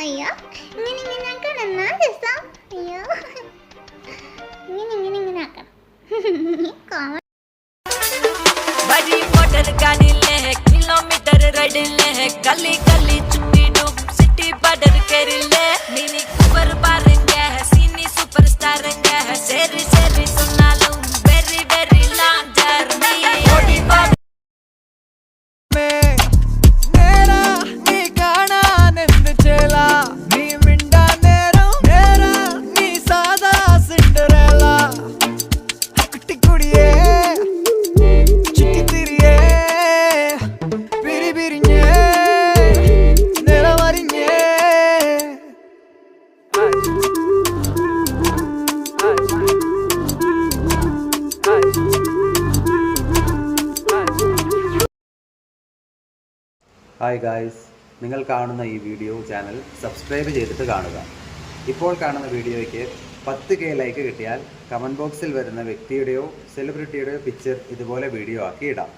അയ്യോ ഇങ്ങനെ ആക്കണം എന്നാ രസം. അയ്യോ ഇങ്ങനെ ആക്കണം. बड़ी मोटर गाड़ी ले किलोमीटर राइड ले गली गली चुट्टी डूब सिटी बॉर्डर कर ले मिनी कूपर बारंगे है सीनी सुपरस्टार है शेरी शेरी सुना लूं very very long journey body में मेरा नी കാണാൻ എന്ത് ചേല നീ മിണ്ടാ നേരം നേരാ നീ സാദാ സിൻഡറേല കുട്ടിക്കുടിയേ ചുറ്റിത്തിരിയേ പിരിപിരിഞ്ഞേ നിലവരിഞ്ഞേ ഹായ് ഗായ്സ്, നിങ്ങൾ കാണുന്ന ഈ വീഡിയോ ചാനൽ സബ്സ്ക്രൈബ് ചെയ്തിട്ട് കാണുക. ഇപ്പോൾ കാണുന്ന വീഡിയോയ്ക്ക് 10K ലൈക്ക് കിട്ടിയാൽ കമൻറ്റ് ബോക്സിൽ വരുന്ന വ്യക്തിയുടെയോ സെലിബ്രിറ്റിയുടെയോ പിക്ചർ ഇതുപോലെ വീഡിയോ ആക്കി ഇടാം.